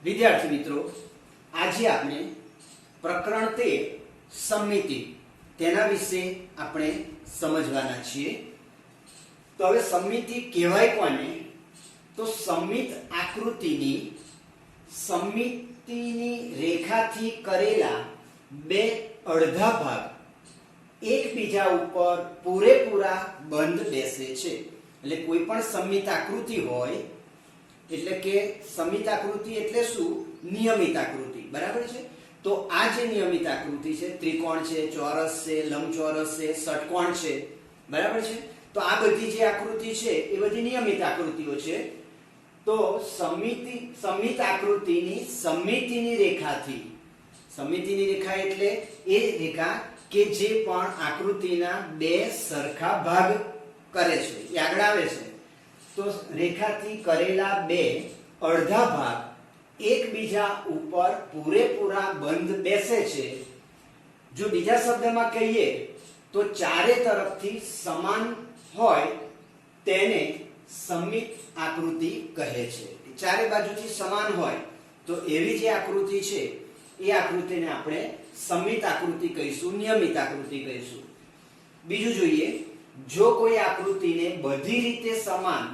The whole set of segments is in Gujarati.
વિદ્યાર્થી મિત્રો, આજે આપણે પ્રકરણ 13 સમમિતિ તેના વિશે આપણે સમજવાના છીએ। તો હવે સમમિતિ કહેવાય કોને? તો સમમિત સમમિતિની રેખાથી કરેલા બે અડધા ભાગ એકબીજા ઉપર પૂરેપૂરા બંધ બેસે છે। એટલે કોઈ પણ સમમિત આકૃતિ હોય એટલે કે સમમિત આકૃતિ એટલે શું? નિયમિત આકૃતિ, બરાબર છે? તો આ જે નિયમિત આકૃતિ છે, ત્રિકોણ છે, ચોરસ છે, લંબચોરસ છે, ષટકોણ છે, બરાબર છે? તો આ બધી જે આકૃતિ છે એ બધી નિયમિત આકૃતિઓ છે। તો સમમિત આકૃતિની સમમિતિની રેખા એટલે એ રેખા કે જે પણ આકૃતિના બે સરખા ભાગ કરે છે, એ આગળ આવે છે। તો રેખાથી કરેલા બે અડધા ભાગ એકબીજા ઉપર પૂરેપૂરા બંધ બેસે છે। જો બીજા શબ્દમાં કહીએ તો ચારે તરફથી સમાન હોય તેને સમમિત આકૃતિ કહે છે। ચારે બાજુથી સમાન હોય તો એવી જે આકૃતિ છે એ આકૃતિને આપણે સમમિત આકૃતિ કહીશું, નિયમિત આકૃતિ કહીશું। બીજું જોઈએ, જો કોઈ આકૃતિને બધી રીતે સમાન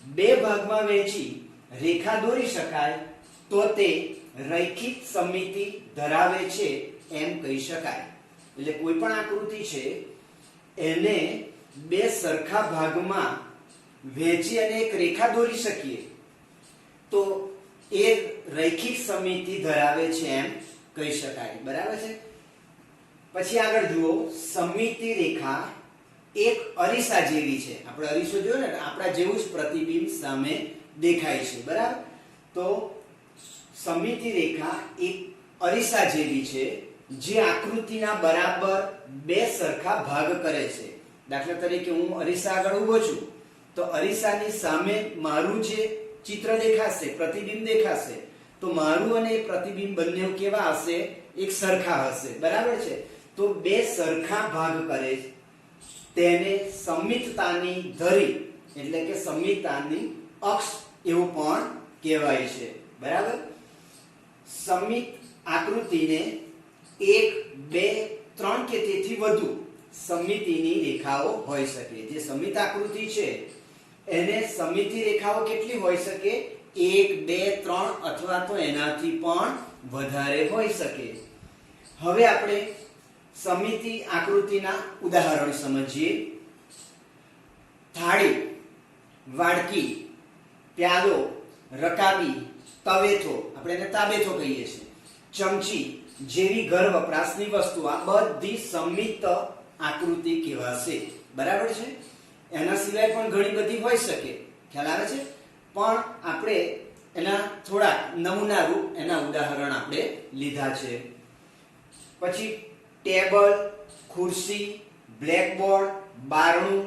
બે ભાગમાં વહેંચી રેખા દોરી શકાય તો તે રૈખિક સમમિતિ ધરાવે છે એમ કહી શકાય। એટલે કોઈ પણ આકૃતિ છે એને બે સરખા ભાગમાં વહેંચી અને એક રેખા દોરી શકીએ તો એ રૈખિક સમમિતિ ધરાવે છે એમ કહી શકાય, બરાબર છે? પછી આગળ જુઓ, સમમિતિ રેખા એક અરીસા જેવી છે। આપણે અરીસો જોયો ને, આપણા જેવું જ પ્રતિબિંબ સામે દેખાય છે, બરાબર? તો સમમિતિ રેખા એક અરીસા જેવી છે જે આકૃતિના બરાબર બે સરખા ભાગ કરે છે। દાખલા તરીકે હું અરીસા આગળ ઊભો છું તો અરીસાની સામે મારું જે ચિત્ર દેખાશે, પ્રતિબિંબ દેખાશે, તો મારું અને એ પ્રતિબિંબ બંને કેવા હશે? એક સરખા હશે, બરાબર છે? તો બે સરખા ભાગ કરે છે તેને સમમિતતાની ધરી એટલે કે સમમિતતાની અક્ષ એવું પણ કહેવાય છે, બરાબર? સમમિત આકૃતિને 1, 2, 3 કે તેથી વધુ સમમિતિની રેખાઓ હોઈ શકે। જે સમમિત આકૃતિ છે એને સમમિતિ રેખાઓ કેટલી હોઈ શકે? 1, 2, 3 અથવા તો એનાથી પણ વધારે હોઈ શકે। હવે આપણે સમમિતિ આકૃતિના ઉદાહરણ સમજીએ। થાળી, વાડકી, પ્યાલો, રકાબી, તવેથો, આપણે એને તાબેથો કહીએ છીએ, ચમચી જેવી ઘર વપરાશની વસ્તુ, આ બધી સમમિત આકૃતિ કહેવાશે, બરાબર છે? એના સિવાય પણ ઘણી બધી હોઈ શકે, ખ્યાલ આવે છે? પણ આપણે એના થોડા નમૂનારૂપ એના ઉદાહરણ આપણે લીધા છે। પછી ટેબલ, ખુરશી, બ્લેકબોર્ડ, બારણું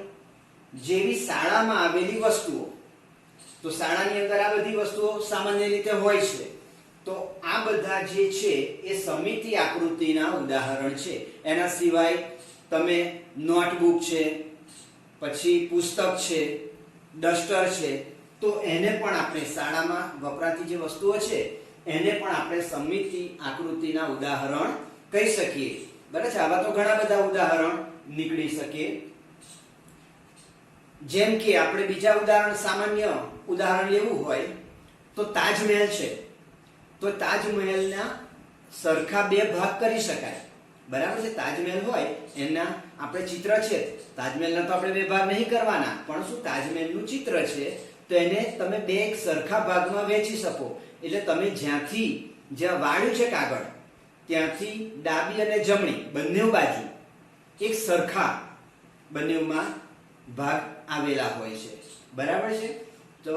જેવી શાળામાં આવેલી વસ્તુઓ। તો શાળાની અંદર આ બધી વસ્તુઓ સામાન્ય રીતે હોય છે। તો આ બધા જે છે એ સમમિતિ આકૃતિના ઉદાહરણ છે। એના સિવાય તમે નોટબુક છે, પછી પુસ્તક છે, ડસ્ટર છે, તો એને પણ આપણે શાળામાં વપરાતી જે વસ્તુઓ છે એને પણ આપણે સમમિતિ આકૃતિના ઉદાહરણ કહી શકીએ, બરાબર છે? આવા તો ઘણા બધા ઉદાહરણ નીકળી શકે। જેમ કે આપણે બીજા ઉદાહરણ, સામાન્ય ઉદાહરણ લેવું હોય તો તાજમહેલ છે, તો તાજમહેલના સરખા બે ભાગ કરી શકાય, બરાબર છે? તાજમહેલ હોય એના આપણે ચિત્ર છે, તાજમહેલના તો આપણે બે ભાગ નહીં કરવાના, પણ શું તાજમહેલનું ચિત્ર છે તો એને તમે બે એક સરખા ભાગમાં વહેંચી શકો। એટલે તમે જ્યાં વાળ્યું છે કાગળ ત્યાંથી ડાબી અને જમણી બંને બાજુ એક સરખા બંનેમાં ભાગ આવેલા હોય છે, બરાબર છે? તો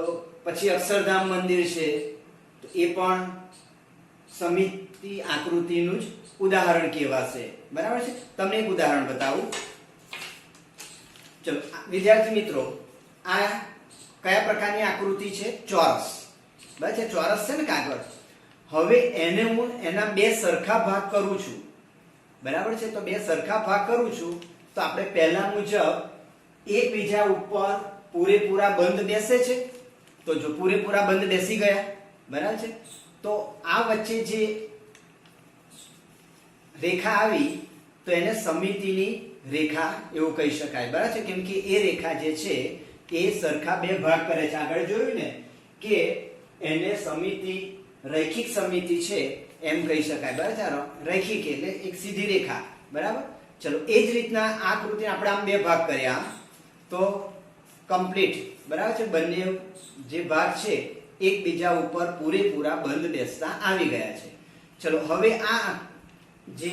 પછી અક્ષરધામ મંદિર છે તો એ પણ સમમિતિ આકૃતિનું જ ઉદાહરણ કહેવાશે, બરાબર છે? તમને એક ઉદાહરણ બતાવું। ચલો વિદ્યાર્થી મિત્રો, આ કયા પ્રકારની આકૃતિ છે? ચોરસ, બરાબર છે? ચોરસ છે ને કાગળ। હવે એને હું એના બે સરખા ભાગ કરું છું, બરાબર છે? તો બે સરખા ભાગ કરું છું તો આપણે પહેલા મુજબ એકબીજા ઉપર પૂરેપૂરા બંધ બેસે છે। તો જો પૂરેપૂરા બંધ બેસી ગયા, બરાબર છે? તો આ વચ્ચે જે રેખા આવી તો એને સમિતિની રેખા એવું કહી શકાય, બરાબર છે, કેમ કે એ રેખા જે છે એ સરખા બે ભાગ કરે છે. આગળ જોયું ને કે એને સમિતિ, રૈખિક સમિતિ છે એમ કહી શકાય, બરાબર છે. રૈખિક એટલે એક સીધી રેખા, બરાબર. ચલો એ જ રીતના આ આકૃતિને આપણે આમ બે ભાગ કર્યા તો કમ્પ્લીટ, બરાબર છે. બંને જે ભાગ છે એકબીજા ઉપર પૂરેપૂરા બંધ બેસતા આવી ગયા છે. ચલો હવે આ જે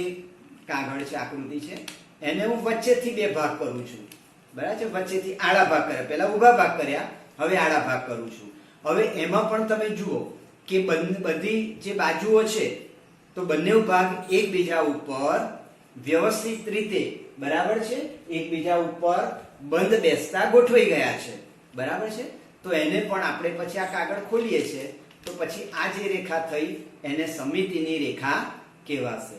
કાગળ છે, આકૃતિ છે, એને હું વચ્ચેથી બે ભાગ કરું છું, બરાબર છે. વચ્ચેથી આડા ભાગ કર્યા, પહેલા ઊભા ભાગ કર્યા, હવે આડા ભાગ કરું છું. હવે એમાં પણ તમે જુઓ કે બધી જે બાજુઓ છે તો બંને ભાગ એકબીજા ઉપર વ્યવસ્થિત રીતે, બરાબર છે, એકબીજા ઉપર બંધ બેસતા ગોઠવાઈ ગયા છે, બરાબર છે. તો એને પણ આપણે પછી આ કાગળ ખોલીએ છીએ તો પછી આ જે રેખા થઈ એને સમિતિની રેખા કહેવાશે.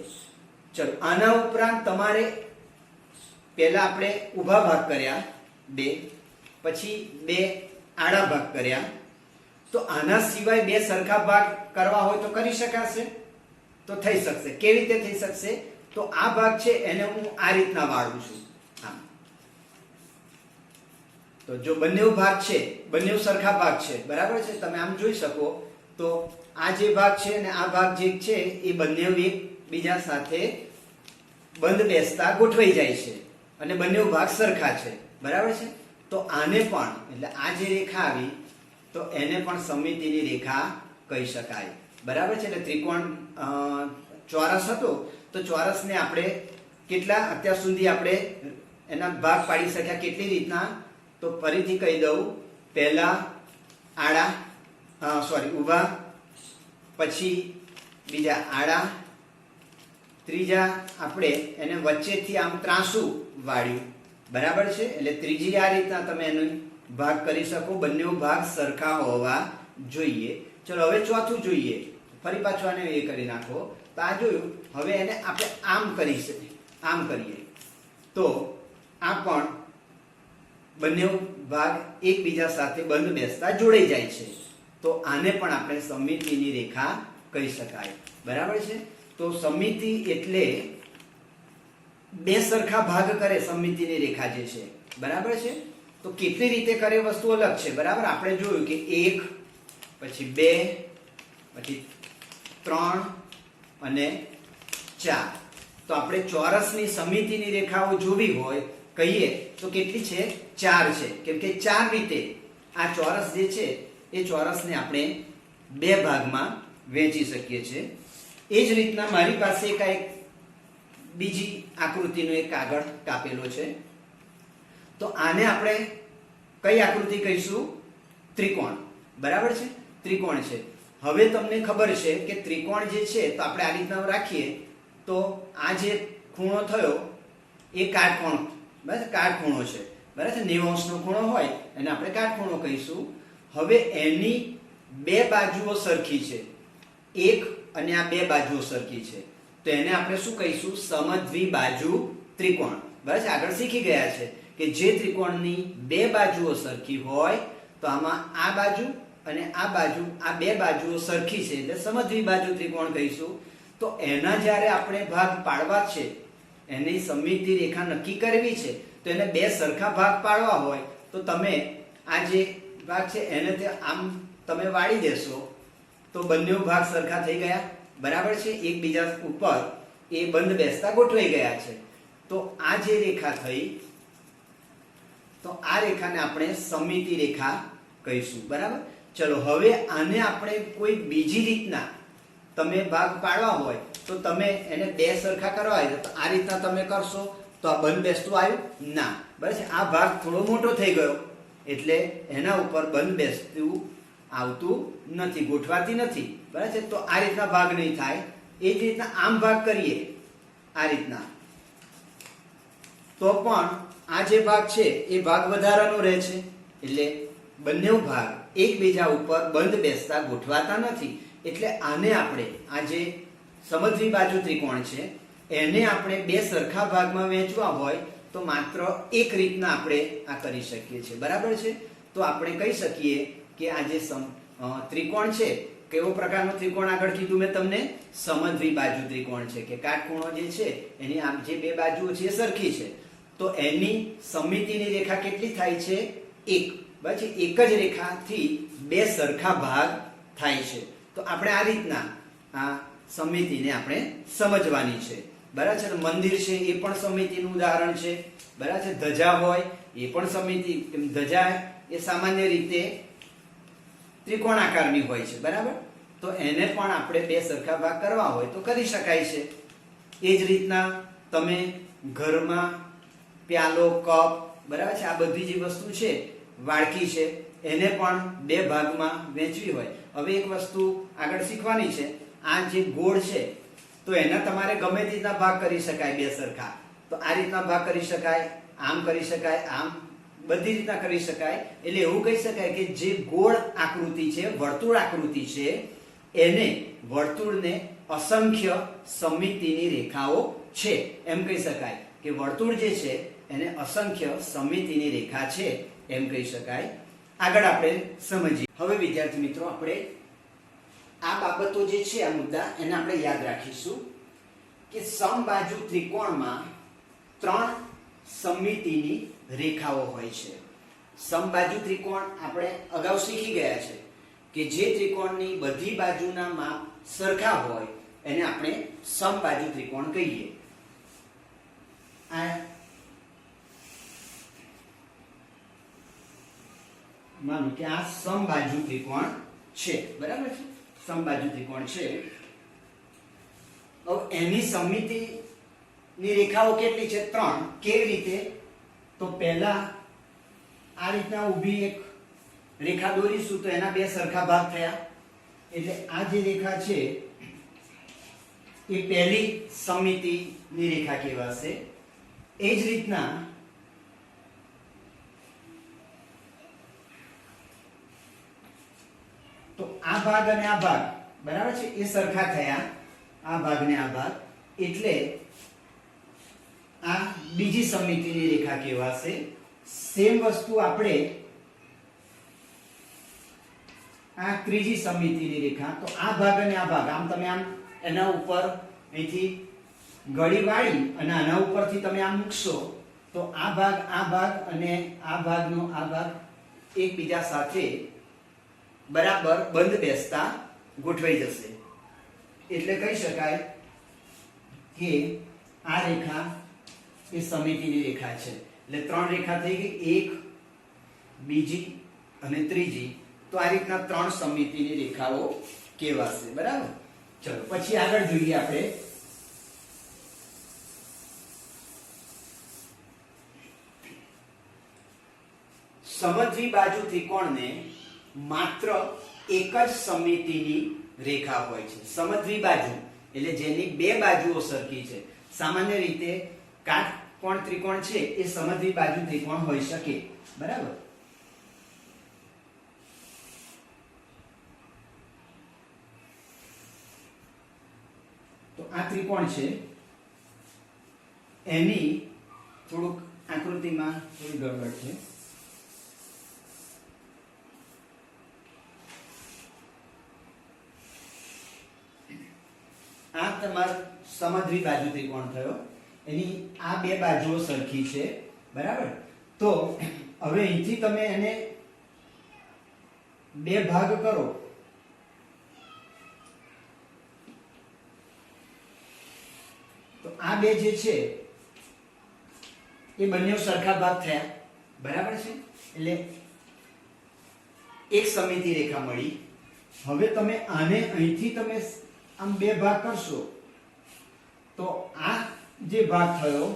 ચલો આના ઉપરાંત તમારે પહેલા આપણે ઊભા ભાગ કર્યા બે, પછી બે આડા ભાગ કર્યા, તો આના સિવાય બે સરખા ભાગ કરવા હોય તો કરી શકાશે? તો થઈ શકશે. કેવી રીતે થઈ શકશે? તો આ ભાગ છે એને હું આ રીતના વાળું છું, આમ. તો જો બંને ભાગ છે, બંને સરખા ભાગ છે, બરાબર છે, તમે આમ જોઈ શકો તો આ જે ભાગ છે ને આ ભાગ જે છે એ બંને એકબીજા સાથે બંધ બેસતા ગોઠવાઈ જાય છે અને બંને ભાગ સરખા છે, બરાબર છે. તો આને પણ, એટલે આ જે રેખા આવી તો એને પણ સમિતિની રેખા કહી શકાય, બરાબર છે. એટલે ત્રિકોણ ચોરસ હતો તો ચોરસને આપણે કેટલા અત્યાર સુધી આપણે એના ભાગ પાડી શક્યા, કેટલી રીતના? તો ફરીથી કહી દઉં, પહેલા આડા, ઊભા, પછી બીજા આડા, ત્રીજા આપણે એને વચ્ચેથી આમ ત્રાંસુ વાળ્યું, બરાબર છે. એટલે ત્રીજી આ રીતના તમે એનો ભાગ કરી શકો, બંને ભાગ સરખા હોવા જોઈએ. ચલો હવે ચોથું જોઈએ, ફરી પાછું આને એ કરી નાખો. તો આ જોયું, હવે એને આપણે આમ કરીએ તો આ પણ બંને ભાગ એકબીજા સાથે બંધ બેસતા જોડાઈ જાય છે. તો આને પણ આપણે સમિતિની રેખા કહી શકાય, બરાબર છે. તો સમિતિ એટલે બે સરખા ભાગ કરે સમિતિની રેખા જે છે, બરાબર છે. તો કેટલી રીતે કરે વસ્તુ અલગ છે, બરાબર. આપણે જોયું કે 1, પછી 2, પછી 3 અને 4. તો આપણે ચોરસની સમિતિની રેખાઓ જોવી હોય કહીએ તો કેટલી છે? 4 છે, કેમ કે 4 રીતે આ ચોરસ જે છે એ ચોરસને આપણે બે ભાગમાં વહેંચી શકીએ છીએ. એ જ રીતના મારી પાસે એક બીજી આકૃતિનો એક કાગળ કાપેલો છે. તો આને આપણે કઈ આકૃતિ કહીશું? ત્રિકોણ, બરાબર છે. ત્રિકોણ છે. હવે તમને ખબર છે કે ત્રિકોણ જે છે તો આપણે આ રીતના રાખીએ તો આ જે ખૂણો થયો એ કાટકોણ, બરાબર, કાટખૂણો છે, બરાબર છે. 90 અંશનો ખૂણો હોય એને આપણે કાટખૂણો કહીશું. હવે એની બે બાજુઓ સરખી છે, એક અને આ બે બાજુઓ સરખી છે, તો એને આપણે શું કહીશું? સમદ્વિબાજુ ત્રિકોણ, બરાબર છે. આગળ શીખી ગયા છે કે જે ત્રિકોણની બે બાજુઓ સરખી હોય તો આમાં આ બાજુ અને આ બાજુ, આ બે બાજુઓ સરખી છે એટલે સમદ્વિબાજુ ત્રિકોણ કહીશું. તો એના જ્યારે આપણે ભાગ પાડવા છે, એની સમિતિ રેખા નક્કી કરવી છે, તો એને બે સરખા ભાગ પાડવા હોય તો તમે આ જે ભાગ છે એને આમ તમે વાળી દેશો તો બંને ભાગ સરખા થઈ ગયા, બરાબર છે. એકબીજા ઉપર એ બંધ બેસતા ગોઠવાઈ ગયા છે. તો આ જે રેખા થઈ તો આ રેખાને આપણે સમિતિ રેખા કહીશું, બરાબર. ચલો હવે આને આપણે કોઈ બીજી રીતના તમે ભાગ પાડવા હોય તો તમે એને બે સરખા કરવા હોય તો આ રીતના તમે કરશો તો આ બંધ બેસતું આવ્યું ના, બરાબર છે. આ ભાગ થોડો મોટો થઈ ગયો એટલે એના ઉપર બંધ બેસતું આવતું નથી, ગોઠવાતી નથી, બરાબર છે. તો આ રીતના ભાગ નહીં થાય. એ જ રીતના આમ ભાગ કરીએ આ રીતના તો પણ આ જે ભાગ છે એ ભાગ વધારાનો રહે છે એટલે બંને ભાગ એકબીજા ઉપર બંધ બેસતા ગોઠવાતા નથી. એટલે આને આપણે આ જે સમદ્વિબાજુ ત્રિકોણ છે એને આપણે બે સરખા ભાગમાં વહેંચવા હોય તો માત્ર એક રીતના આપણે આ કરી શકીએ છીએ, બરાબર છે. તો આપણે કહી શકીએ કે આ જે ત્રિકોણ છે કેવો પ્રકારનો ત્રિકોણ આગળ કીધું મેં તમને? સમદ્વિ બાજુ ત્રિકોણ છે કે કાટખૂણો જે છે એની આમ જે બે બાજુઓ છે એ સરખી છે, તો એની સમમિતિની રેખા કેટલી થાય છે? 1. પછી એક જ રેખાથી બે સરખા ભાગ થાય છે. તો આપણે આ રીતના આ સમમિતિને આપણે સમજવાની છે. બરાબર છે. મંદિર છે એ પણ સમમિતિનું ઉદાહરણ છે. બરાબર છે. ધજા હોય એ પણ સમમિતિ. ધજા એ સામાન્ય રીતે ત્રિકોણાકારની હોય છે. બરાબર. તો એને પણ આપણે બે સરખા ભાગ કરવા હોય તો કરી શકાય છે. એ જ રીતના તમે ઘરમાં પ્યાલો, કપ, બરાબર છે, આ બધી જે વસ્તુ છે, વાડકી છે, એને પણ બે ભાગમાં વહેંચવી હોય. હવે એક વસ્તુ આગળ શીખવાની છે. આ જે ગોળ છે તો એના તમારે ગમે તે રીતના ભાગ કરી શકાય બે સરખા. તો આ રીતના ભાગ કરી શકાય, આમ કરી શકાય, આમ બધી રીતના કરી શકાય. એટલે એવું કહી શકાય કે જે ગોળ આકૃતિ છે, વર્તુળ આકૃતિ છે, એને વર્તુળને અસંખ્ય સમમિતિની રેખાઓ છે એમ કહી શકાય કે વર્તુળ જે છે એને અસંખ્ય સમમિતિની રેખા છે એમ કહી શકાય. આગળ આપણે સમજીએ. હવે વિદ્યાર્થી મિત્રો, આપણે આ બાબતો જે છે, આ મુદ્દા એને આપણે યાદ રાખીશું કે સમબાજુ ત્રિકોણમાં 3 સમમિતિની રેખાઓ હોય છે. સમબાજુ ત્રિકોણ આપણે અગાઉ શીખી ગયા છે કે જે ત્રિકોણની બધી બાજુના માપ સરખા હોય એને આપણે સમબાજુ ત્રિકોણ કહીએ. માનો કે આ સમબાજુ ત્રિકોણ છે. બરાબર છે. સમબાજુ ત્રિકોણ છે. હવે એની સમમિતિની રેખાઓ કેટલી છે? 3. કેવી રીતે? તો પહેલા આ રીતના ઊભી એક રેખા દોરીશું તો એના બે સરખા ભાગ થયા. એટલે આ જે રેખા છે એ પહેલી સમમિતિની રેખા કહેવાશે. એ જ રીતના તો આ ભાગ અને આ ભાગ, બરાબર છે, એ સરખા થયા. આ ભાગ ને આ ભાગ, એટલે આ બીજી સમમિતિની રેખા કહેવાશે. સેમ વસ્તુ આપણે આ ત્રીજી સમમિતિની રેખા, તો આ ભાગ અને આ ભાગ, આમ તમે આમ એના ઉપર અહીંથી ગળી વાળી અને આના ઉપરથી તમે આમ મૂકશો તો આ ભાગ અને આ ભાગનો આ ભાગ એકબીજા સાથે બરાબર બંધ બેસતા ગોઠવાઈ જશે. એટલે કહી શકાય કે આ રેખા એ સમમિતિની રેખા છે. એટલે 3 રેખા થઈ ગઈ, એક, બીજી અને ત્રીજી. તો આ રીતના 3 સમમિતિની રેખાઓ કહેવાશે. બરાબર. ચલો પછી આગળ જોઈએ આપણે. સમદ્વિ બાજુ ત્રિકોણને માત્ર એક જ સમમિતિની રેખા હોય છે. સમદ્વિ બાજુ એટલે જેની બે બાજુઓ સરખી છે. સામાન્ય રીતે કાટકોણ ત્રિકોણ છે એ સમદ્વિ બાજુ ત્રિકોણ હોઈ શકે. બરાબર. તો આ ત્રિકોણ છે, એની થોડુંક આકૃતિમાં થોડી ગડબડ છે. આ તમારો સમદ્વિ બાજુ ત્રિકોણ થયો. એની આ બે બાજુઓ સરખી છે. બરાબર. તો હવે અહીંથી તમે એને બે ભાગ કરો તો આ બે જે છે એ બંને સરખા ભાગ થયા. બરાબર છે. એટલે એક સમમિતિ રેખા મળી. હવે તમે આને અહીંથી તમે આમ બે ભાગ કરશો તો આ જે ભાગ થયો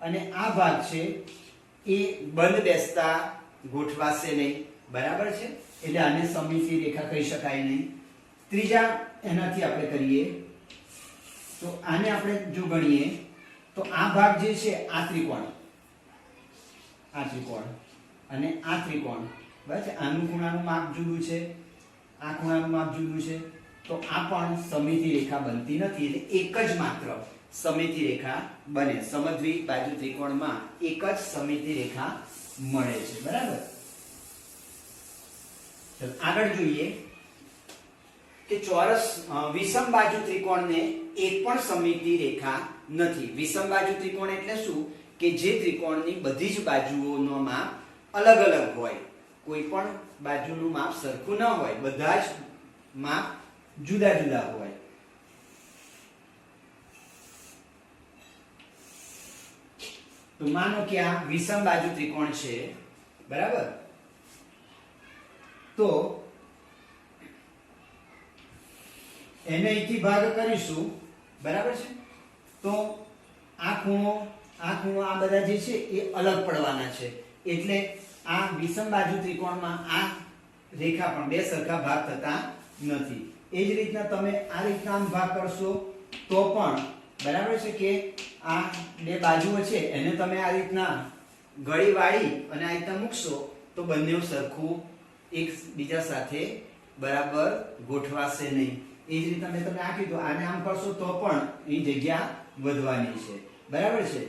અને આ ભાગ છે એ બંધ બેસતા ગોઠવાશે નહીં. બરાબર છે. એટલે આને સમમિતિ રેખા કહી શકાય નહીં. ત્રીજા એનાથી આપણે કરીએ તો આને આપણે જો ગણીએ તો આ ભાગ જે છે આ ત્રિકોણ અને આ ત્રિકોણ, બરાબર છે, આનું ખૂણાનું માપ જુદું છે, આ ખૂણાનું માપ જુદું છે. તો આ પણ સમમિતિ રેખા બનતી નથી. એટલે એક જ માત્ર સમમિતિ રેખા બને. સમદ્વિ બાજુ ત્રિકોણમાં એક જ સમમિતિ રેખા મળે છે. બરાબર. આગળ જોઈએ. કે ચોરસ વિષમ બાજુ ત્રિકોણને એક પણ સમમિતિ રેખા નથી. વિષમ બાજુ ત્રિકોણ એટલે શું? કે જે ત્રિકોણની બધી જ બાજુઓનો માપ અલગ અલગ હોય, કોઈ પણ બાજુનું માપ સરખું ન હોય, બધા જ માપ જુદા જુદા હોય. તો માનો કે આ વિષમ બાજુ ત્રિકોણ છે, બરાબર? તો એને અહીંથી ભાગ કરીશું, બરાબર છે? તો આ ખૂણો આ બધા જે છે એ અલગ પડવાના છે. એટલે આ વિષમ બાજુ ત્રિકોણમાં આ રેખા પણ બે સરખા ભાગ થતા નથી. એ જ રીતના તમે આ રીતના આમ ભાગ કરશો તો પણ, બરાબર છે, કે આ બે બાજુઓ છે એને તમે આ રીતના ગળી વાળી અને આ રીતના મૂકશો તો બંને સરખું એકબીજા સાથે બરાબર ગોઠવાશે નહીં. એ જ રીતે તમે આ કીધું, આને આમ કરશો તો પણ એ જગ્યા વધવાની છે, બરાબર છે?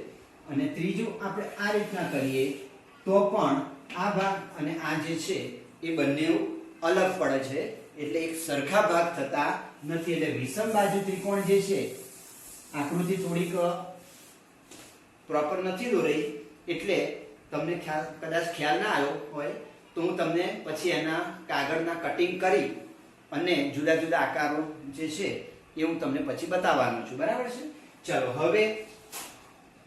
અને ત્રીજું આપણે આ રીતના કરીએ તો પણ આ ભાગ અને આ જે છે એ બંને અલગ પડે છે, એટલે એક સરખા ભાગ થતા નથી. એટલે વિષમ બાજુ ત્રિકોણ જે છે, આકૃતિ થોડીક પ્રોપર નથી દોરાઈ, એટલે તમને કદાચ ખ્યાલ ના આવ્યો હોય તો હું તમને પછી એના કાગળના કટિંગ કરી અને જુદા જુદા આકારો જે છે એ હું તમને પછી બતાવવાનો છું, બરાબર છે? ચલો, હવે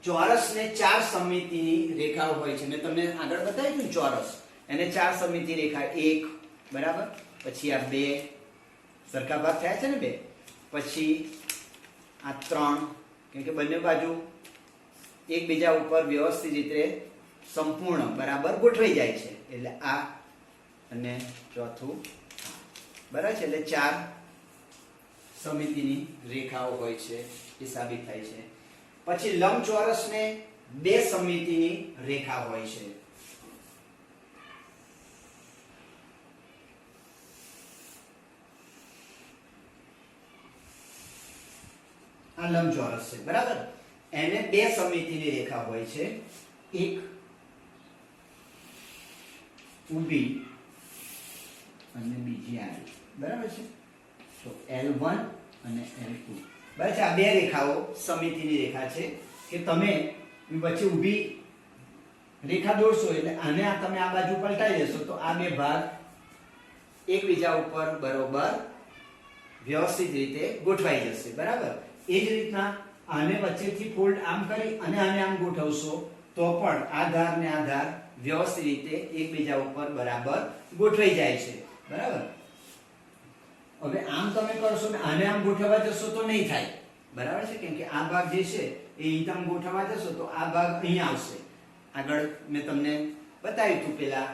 ચોરસને ચાર સમમિતિની રેખાઓ હોય છે. મેં તમને આગળ બતાવ્યું ને ચોરસ, એને ચાર સમમિતિ રેખા, એક, બરાબર, પછી આ બે સરખા ભાગ થયા છે ને બે, પછી આ ત્રણ, કેમ કે બંને બાજુ એકબીજા ઉપર વ્યવસ્થિત રીતે સંપૂર્ણ બરાબર ગોઠવાઈ જાય છે, એટલે આ અને ચોથું, બરાબર છે? એટલે ચાર સમમિતિની રેખાઓ હોય છે, એ સાબિત થાય છે. પછી લંબચોરસને બે સમમિતિની રેખા હોય છે. આ લંબચોરસ છે, બરાબર? એને બે સમમિતિની રેખા હોય છે, એક ઊભી અને બીજી આડી, બરાબર છે? તો L1 અને L2, બરાબર છે? આ બે રેખાઓ સમમિતિની રેખા છે કે તમે વચ્ચે ઊભી રેખા દોરશો એટલે આને તમે આ બાજુ પલટાઈ દેશો તો આ બે ભાગ એકબીજા ઉપર બરોબર વ્યવસ્થિત રીતે ગોઠવાઈ જશે, બરાબર? એ જ રીતના આને વચ્ચેથી ફોલ્ડ આમ કરી અને આને આમ ગોઠવશો તો પણ આ ધાર ને આ ધાર વ્યવસ્થિત રીતે એકબીજા ઉપર બરાબર ગોઠવાઈ જાય છે, બરાબર? હવે આમ તમે કરશો ને આને આમ ગોઠવવા જશો તો નહીં થાય, બરાબર છે? કેમ કે આ ભાગ જે છે એ આમ ગોઠવવા જશો તો આ ભાગ અહીંયા આવશે. આગળ મેં તમને બતાવ્યું હતું પેલા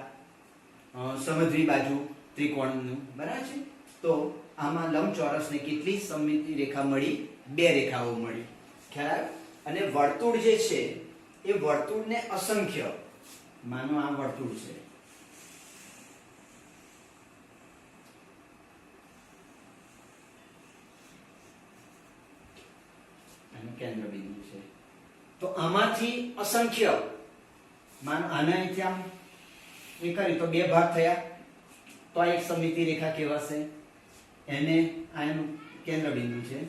સમદ્વી બાજુ ત્રિકોણનું, બરાબર છે? તો આમાં લંબચોરસને કેટલી સમમિતિ રેખા મળી? બે રેખાઓ મળી, ખ્યાલ આવ્યો? અને વર્તુળ જે છે એ વર્તુળને અસંખ્ય, માનો આ વર્તુળ છે, અને કેન્દ્ર બિંદુ છે, તો આમાંથી અસંખ્ય, માનો આને અહીંથી આમ એ કરી તો બે ભાગ થયા તો આ એક સમમિતિ રેખા કહેવાશે. એને આ એનું કેન્દ્ર બિંદુ છે,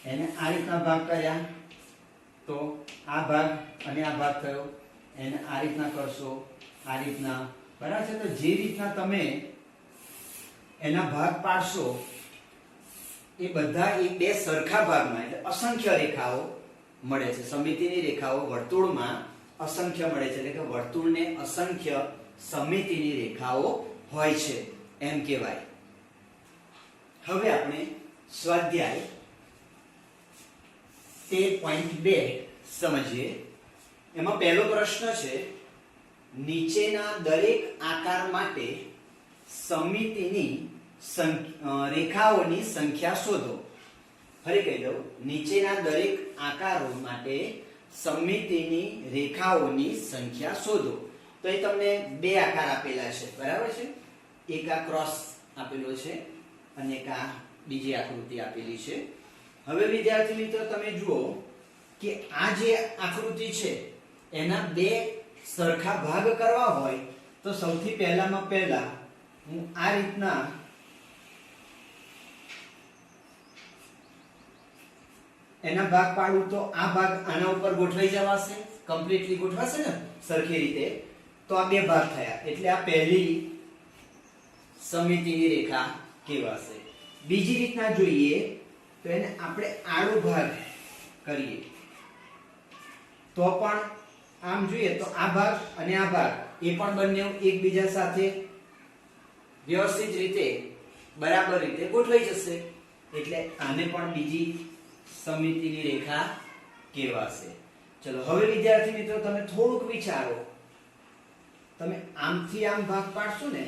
એને આ રીતના ભાગ કર્યા તો આ ભાગ અને આ ભાગ થયો, એને આ રીતના કરશો, આ રીતના, બરાબર છે? તો જે રીતના તમે એના ભાગ પાડશો એ બધા એ બે સરખા ભાગમાં, એટલે અસંખ્ય રેખાઓ મળે છે. સમમિતિની રેખાઓ વર્તુળમાં અસંખ્ય મળે છે, એટલે કે વર્તુળને અસંખ્ય સમમિતિની રેખાઓ હોય છે એમ કહેવાય. હવે આપણે સ્વાધ્યાય 13.2 સમજીએ. એમાં પહેલો પ્રશ્ન છે, નીચેના દરેક આકાર માટે સમમિતિની રેખાઓની સંખ્યા શોધો. ફરી કહી દઉં, નીચેના દરેક આકારો માટે સમમિતિની રેખાઓની સંખ્યા શોધો. તો એ તમને બે આકાર આપેલા છે, બરાબર છે? એક આ ક્રોસ આપેલો છે અને એક આ બીજી આકૃતિ આપેલી છે. હવે વિદ્યાર્થી મિત્રો તમે જુઓ કે આ જે આકૃતિ છે એના બે સરખા ભાગ કરવા હોય તો સૌથી પહેલામાં પહેલા હું આ રીતના એના ભાગ પાડું તો આ ભાગ આના ઉપર ગોઠવાઈ જવાશે, કમ્પ્લીટલી ગોઠવાશે ને સરખી રીતે, તો આ બે ભાગ થયા એટલે આ પહેલી સમિતિની રેખા કહેવાશે. બીજી રીતના જોઈએ તો એને આપણે આડો ભાગ કરીએ તો પણ આમ જોઈએ તો આ ભાગ અને આ ભાગ એ પણ બંને એકબીજા સાથે વ્યવસ્થિત રીતે બરાબર રીતે ગોઠવાઈ જશે એટલે આને પણ બીજી સમિતિની રેખા કહેવાશે. ચલો હવે વિદ્યાર્થી મિત્રો તમે થોડુંક વિચારો, તમે આમથી આમ ભાગ પાડશો ને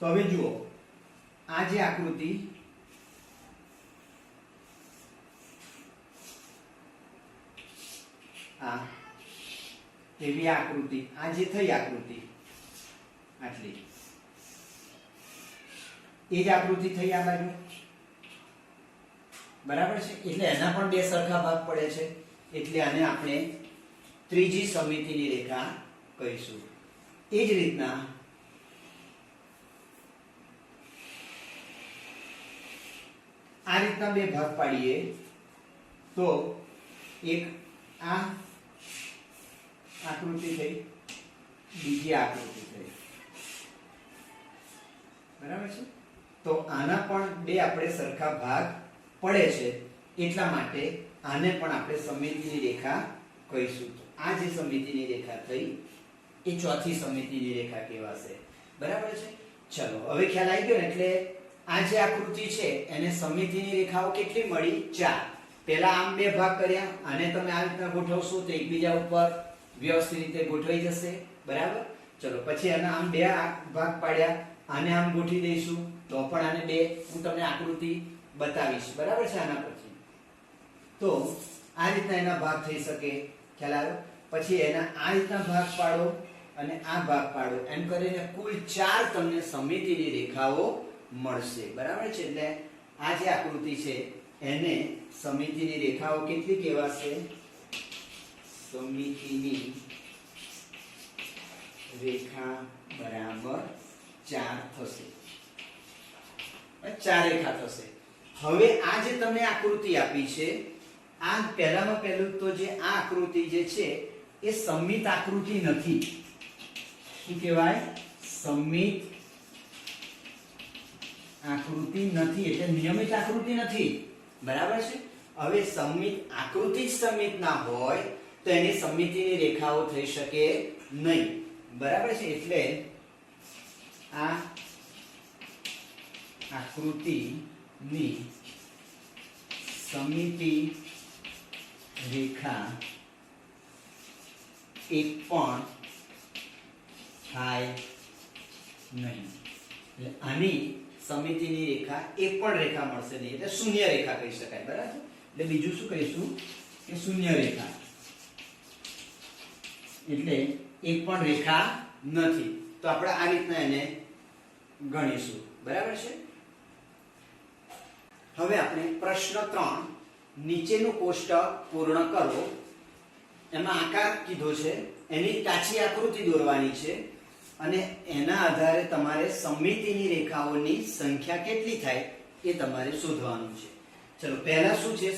તો હવે જુઓ આ જે આકૃતિ આ એવી આકૃતિ, આ જે થઈ આકૃતિ આટલી એ જ આકૃતિ થઈ આ બાજુ, બરાબર છે. એટલે એના પણ બે સરખા ભાગ પડે છે એટલે આને આપણે ત્રીજી સમિતિની રેખા કહીશું. એ જ રીતના આ રીતના બે ભાગ પાડીએ તો એક આ આકૃતિ થઈ, બીજી આકૃતિ થઈ, બરાબર છે. તો આના પણ બે આપણે સરખા ભાગ પડે છે એટલા માટે આને પણ આપણે સમિતિની રેખા કહીશું. આ જે સમિતિની રેખા થઈ એ ચોથી સમિતિની રેખા કહેવાશે, બરાબર છે. ચલો હવે ખ્યાલ આવી ગયો ને. એટલે આ જે આકૃતિ છે એને સમિતિની રેખાઓ કેટલી મળી? 4. પહેલા આમ બે ભાગ કર્યા, આને તમે આ રીતના ગોઠવશો તો એકબીજા ઉપર વ્યવસ્થિત રીતે ગોઠવાઈ જશે, બરાબર. ચલો પછી આના આમ બે ભાગ પાડ્યા, આને આમ ગોઠવી દઈશું તો પણ આને બે હું તમને આકૃતિ બતાવીશ, બરાબર છે. આના પછી તો આ રીતના એના ભાગ થઈ શકે, ખ્યાલ આવ્યો. પછી એના આ રીતના ભાગ પાડો અને આ ભાગ પાડો, એમ કરીને કુલ 4 તમને સમિતિની રેખાઓ મળશે, બરાબર છે. એટલે આ જે આકૃતિ છે એને સમિતિની રેખાઓ કેટલી કહેવાશે? સમિતિની રેખા બરાબર 4 થશે, 4 રેખા થશે. હવે આ જે તમને આકૃતિ આપી છે, આ પહેલામાં પહેલું તો જે આ આકૃતિ જે છે એ સમમિત આકૃતિ નથી. શું કહેવાય? સમમિત આકૃતિ નથી, એટલે નિયમિત આકૃતિ નથી, બરાબર છે. હવે સમમિત આકૃતિ જ સમમિત ના હોય તો એની સમિતિની રેખાઓ થઈ શકે નહીં, બરાબર છે. એટલે આ આકૃતિની સમિતિ રેખા એક પણ થાય નહીં. એટલે આની સમિતિની રેખા એક પણ રેખા મળશે નહીં, એટલે શૂન્ય રેખા કહી શકાય, બરાબર. એટલે બીજું શું કહીશું કે શૂન્ય રેખા, એટલે એક પણ રેખા નથી. તો આપણે આ રીતના એને ગણીશું, બરાબર છે. હવે આપણે પ્રશ્ન 3 નીચેનું કોષ્ટક પૂર્ણ કરો. એમાં આકાર કીધો છે, એની કાચી આકૃતિ દોરવાની છે અને એના આધારે તમારે સમિતિની રેખાઓની સંખ્યા કેટલી થાય એ તમારે શોધવાનું છે. ચલો પહેલા શું છે?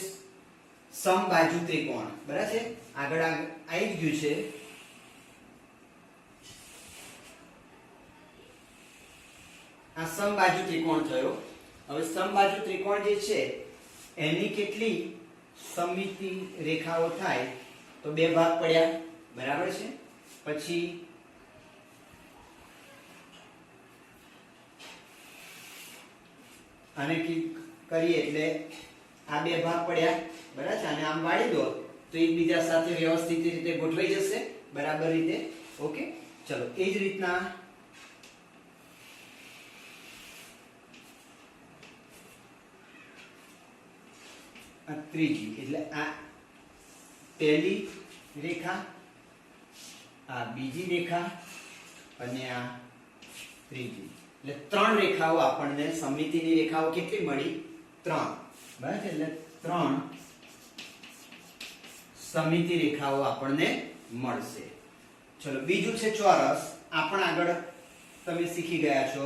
સમબાજુ ત્રિકોણ, બરાબર છે. આગળ આવી ગયું છે. આ સમબાજુ ત્રિકોણ થયો. હવે સમબાજુ ત્રિકોણ જે છે એની કેટલી સમિતિ રેખાઓ થાય? તો બે ભાગ પડ્યા, બરાબર છે. પછી આને કરીએ એટલે આ બે ભાગ પડ્યા, બરાબર છે. આને આમ વાળી દો તો એકબીજા સાથે વ્યવસ્થિત રીતે ગોઠવાઈ જશે, બરાબર રીતે. ઓકે, ચલો એ જ રીતના આ ત્રીજી, એટલે આ પહેલી રેખા, આ બીજી રેખા અને આ ત્રીજી, એટલે 3 રેખાઓ આપણને સમિતિની રેખાઓ કેટલી મળી? 3, બરાબર છે. એટલે 3 સમિતિ રેખાઓ આપણને મળશે. ચલો બીજું છે ચોરસ. આ પણ આગળ તમે શીખી ગયા છો.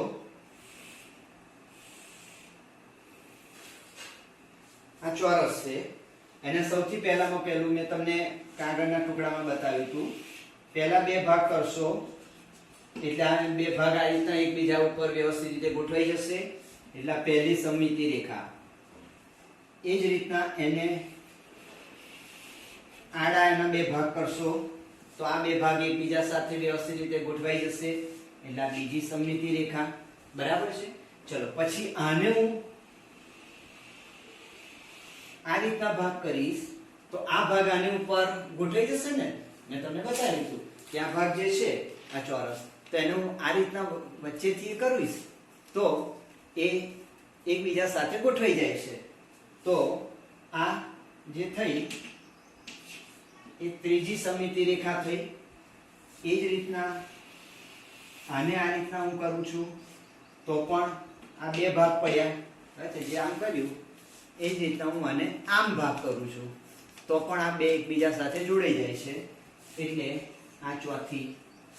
આ ચોરસ છે. એને સૌથી પહેલામાં પહેલું મેં તમને કાગળના ટુકડામાં બતાવ્યું હતું. પહેલા બે ભાગ કરશો એટલે આ બે ભાગ આ રીતના એકબીજા ઉપર વ્યવસ્થિત રીતે ગોઠવાઈ જશે. એટલે પહેલી સમમિતિ રેખા. એ જ રીતના એને આડા એના બે ભાગ કરશો તો આ બે ભાગ એકબીજા સાથે વ્યવસ્થિત રીતે ગોઠવાઈ જશે. એટલે આ બીજી સમમિતિ રેખા. બરાબર છે. ચલો પછી આને હું આ રીતના ભાગ કરીશ તો આ ભાગ આની ઉપર ગોઠવાઈ જશે ને. મેં તમને બતાવ્યું હતું કે આ ભાગ જે છે આ ચોરસ, તો એને હું આ રીતના વચ્ચેથી કરીશ તો એ એકબીજા સાથે ગોઠવાઈ જાય છે. તો આ જે થઈ એ ત્રીજી સમમિતિ રેખા થઈ. એ જ રીતના આને આ રીતના હું કરું છું તો પણ આ બે ભાગ પડ્યા, જે આમ કર્યું એ જ રીતના હું આને આમ ભાગ કરું છું તો પણ આ બે એકબીજા સાથે જોડાઈ જાય છે. એટલે આ ચોથી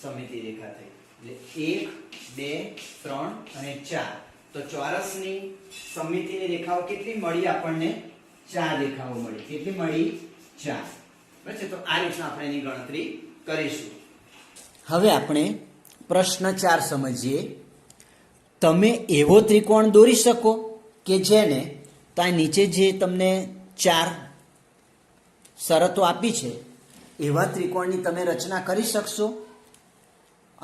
સમમિતિ રેખા થઈ. એટલે 1 2 3 અને 4. તો ચોરસની સમમિતિની રેખાઓ કેટલી મળી આપણને? 4 રેખાઓ મળી. કેટલી મળી? 4. બરાબર છે. તો આ રીતના આપણે એની ગણતરી કરીશું. હવે આપણે પ્રશ્ન 4 સમજીએ. તમે એવો ત્રિકોણ દોરી શકો કે જેને ત્યાં નીચે જે તમને 4 શરતો આપી છે એવા ત્રિકોણની તમે રચના કરી શકશો?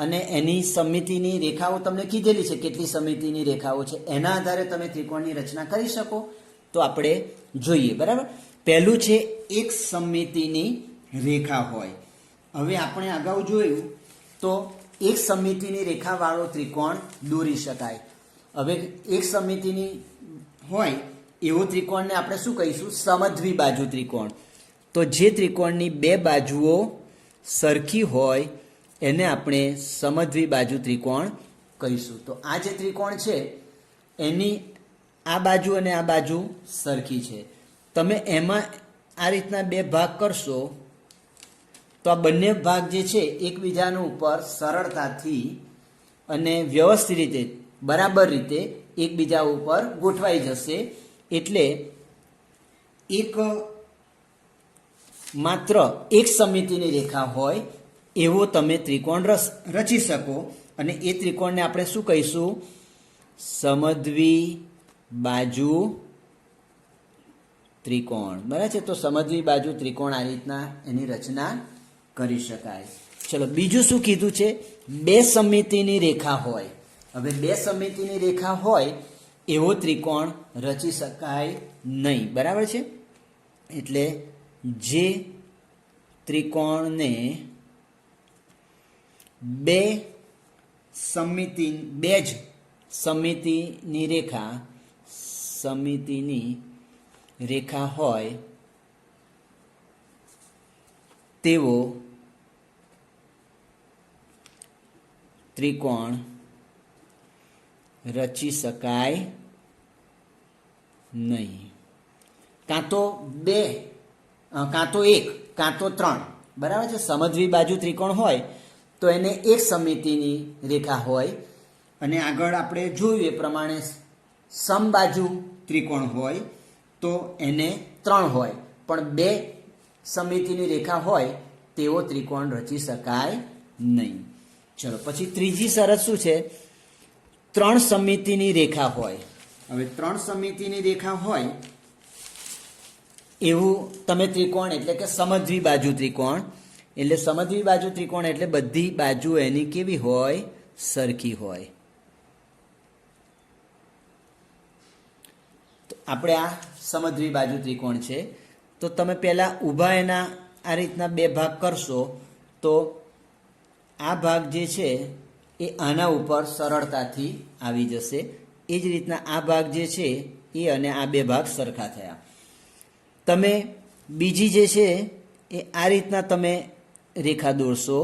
અને એની સમમિતિની રેખાઓ તમને કીધેલી છે, કેટલી સમમિતિની રેખાઓ છે, એના આધારે તમે ત્રિકોણની રચના કરી શકો. તો આપણે જોઈએ. બરાબર. પહેલું છે એક સમમિતિની રેખા હોય. હવે આપણે અગાઉ જોયું તો એક સમમિતિની રેખાવાળો ત્રિકોણ દોરી શકાય. હવે એક સમમિતિની હોય એવો ત્રિકોણને આપણે શું કહીશું? સમદ્વિબાજુ ત્રિકોણ. તો જે ત્રિકોણની બે બાજુઓ સરખી હોય એને આપણે સમદ્વિબાજુ ત્રિકોણ કહીશું. તો આ જે ત્રિકોણ છે એની આ બાજુ અને આ બાજુ સરખી છે. તમે એમાં આ રીતના બે ભાગ કરશો તો આ બંને ભાગ જે છે એકબીજાના ઉપર સરળતાથી અને વ્યવસ્થિત રીતે બરાબર રીતે એકબીજા ઉપર ગોઠવાઈ જશે. એટલે એક માત્ર એક સમમિતિની રેખા હોય એવો તમે ત્રિકોણ રચી શકો. અને એ ત્રિકોણને આપણે શું કહીશું? સમદ્વિબાજુ ત્રિકોણ. બરાબર છે. તો સમદ્વિબાજુ ત્રિકોણ આ રીતના એની રચના કરી શકાય. ચલો બીજું શું કીધું છે? બે સમમિતિની રેખા હોય. હવે બે સમમિતિની રેખા હોય એવો ત્રિકોણ રચી શકાય નહીં. બરાબર છે. એટલે જે ત્રિકોણને બે જ સમમિતિની રેખા હોય તેવો ત્રિકોણ રચી શકાય નહીં. કાં તો બે, કાં તો એક, કાં તો ત્રણ. બરાબર છે. સમદ્વિબાજુ ત્રિકોણ હોય તો એને એક સમમિતિની રેખા હોય, અને આગળ આપણે જોયું એ પ્રમાણે સમબાજુ ત્રિકોણ હોય તો એને 3 હોય. પણ બે સમમિતિની રેખા હોય તેવો ત્રિકોણ રચી શકાય નહીં. ચલો પછી ત્રીજી શરત શું છે? 3 સમમિતિની રેખા હોય. હવે 3 સમમિતિની રેખા હોય એવું તમે ત્રિકોણ એટલે કે સમદ્વિબાજુ ત્રિકોણ. એટલે સમદ્વિબાજુ ત્રિકોણ એટલે બધી બાજુ એની કેવી હોય? સરખી હોય. તો આપણે આ સમદ્વિબાજુ ત્રિકોણ છે. તો તમે પહેલા ઊભા એના આ રીતના બે ભાગ કરશો તો આ ભાગ જે છે એ આના ઉપર સરળતાથી આવી જશે. એ જ રીતના આ ભાગ જે છે એ અને આ બે ભાગ સરખા થયા. તમે બીજી જે છે એ આ રીતના તમે રેખા દોરશો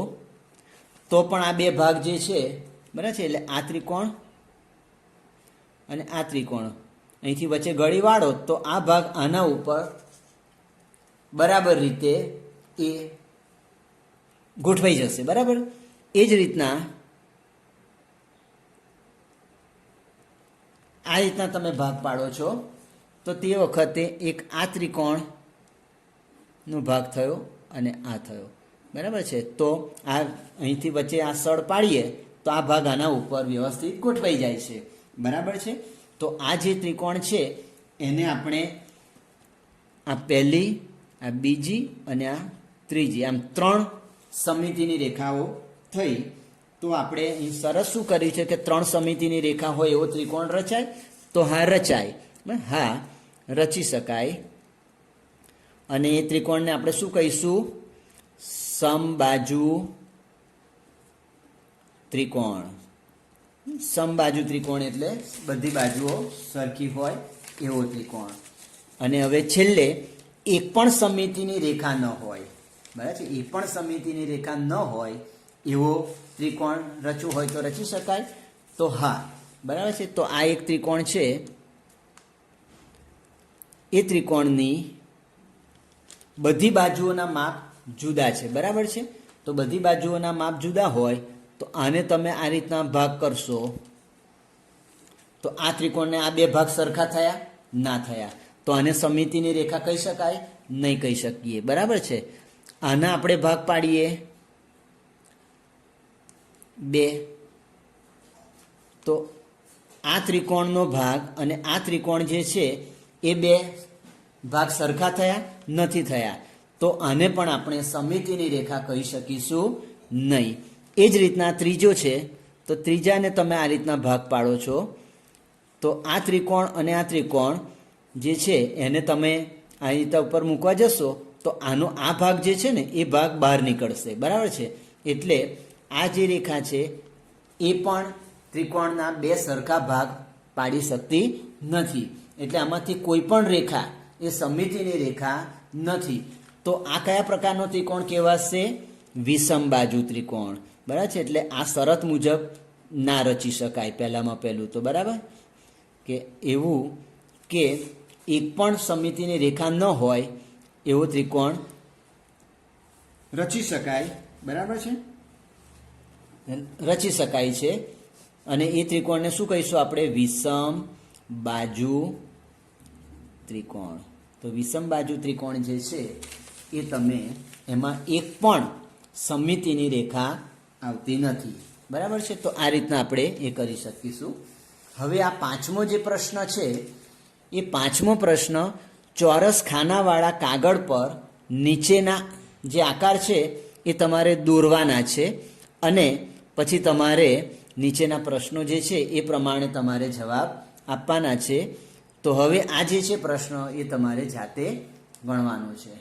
તો પણ આ બે ભાગ જે છે બરાબર છે. એટલે આ ત્રિકોણ અને આ ત્રિકોણ અહીંથી વચ્ચે ગળી વાળો તો આ ભાગ આના ઉપર બરાબર રીતે એ ગોઠવાઈ જશે. બરાબર. એ જ રીતના આ રીતના તમે ભાગ પાડો છો તો તે વખતે એક આ ત્રિકોણનો ભાગ થયો અને આ થયો, બરાબર છે. તો આ અહીંથી વચ્ચે આ સળ પાડીએ તો આ ભાગ આના ઉપર વ્યવસ્થિત ગોઠવાઈ જાય છે, બરાબર છે. તો આ જે ત્રિકોણ છે એને આપણે આ પહેલી, આ બીજી અને આ ત્રીજી, આમ 3 સમિતિની રેખાઓ થઈ. તો આપણે અહીં સરસ શું કર્યું છે કે 3 સમિતિની રેખા હોય એવો ત્રિકોણ રચાય? તો હા, રચાય. હા, રચી શકાય. અને એ ત્રિકોણને આપણે શું કહીશું? સમબાજુ ત્રિકોણ. સમબાજુ ત્રિકોણ એટલે બધી બાજુઓ સરખી હોય એવો ત્રિકોણ. અને હવે છેલ્લે એક પણ સમિતિની રેખા ન હોય, બરાબર છે, એક પણ સમિતિની રેખા ન હોય એવો ત્રિકોણ રચવું હોય તો રચી શકાય? તો હા, બરાબર છે. તો આ એક ત્રિકોણ છે, એ ત્રિકોણની બધી બાજુઓના માપ જુદા છે, બરાબર છે. તો બધી બાજુઓના માપ જુદા હોય તો આને તમે આ રીતના ભાગ કરશો તો આ ત્રિકોણને આ 2 ભાગ સરખા થયા? ના થયા. તો આને સમિતિની રેખા કહી શકાય? નહીં કહી શકીએ, બરાબર છે. આના આપણે ભાગ પાડીએ 2, તો આ ત્રિકોણનો ભાગ અને આ ત્રિકોણ જે છે એ 2 ભાગ સરખા થયા? નથી થયા. તો આને પણ આપણે સમિતિની રેખા કહી શકીશું નહીં. એ જ રીતના ત્રીજો છે, તો ત્રીજાને તમે આ રીતના ભાગ પાડો છો તો આ ત્રિકોણ અને આ ત્રિકોણ જે છે એને તમે આ રીતના ઉપર મૂકવા જશો તો આનો આ ભાગ જે છે ને એ ભાગ બહાર નીકળશે, બરાબર છે. એટલે આ જે રેખા છે એ પણ ત્રિકોણના 2 સરખા ભાગ પાડી શકતી નથી. એટલે આમાંથી કોઈ પણ રેખા એ સમિતિની રેખા નથી. તો આ કયા પ્રકારનો ત્રિકોણ કહેવાશે? વિષમબાજુ ત્રિકોણ, બરાબર છે. એટલે આ શરત મુજબ ના રચી શકાય પહેલામાં પહેલું તો, બરાબર, કે એવું કે એક પણ સમિતિની રેખા ન હોય એવો ત્રિકોણ રચી શકાય, બરાબર છે, રચી શકાય છે. અને એ ત્રિકોણને શું કહીશું આપણે? વિષમ બાજુ ત્રિકોણ. તો વિષમ બાજુ ત્રિકોણ જે છે એ તમે એમાં એક પણ સમિતિની રેખા આવતી નથી, બરાબર છે. તો આ રીતના આપણે એ કરી શકીશું. હવે આ 5મો જે પ્રશ્ન છે એ 5મો પ્રશ્ન ચોરસ ખાનાવાળા કાગળ પર નીચેના જે આકાર છે એ તમારે દોરવાના છે અને પછી તમારે નીચેના પ્રશ્નો જે છે એ પ્રમાણે તમારે જવાબ આપવાના છે. તો હવે આ જે છે પ્રશ્ન એ તમારે જાતે ગણવાનો છે.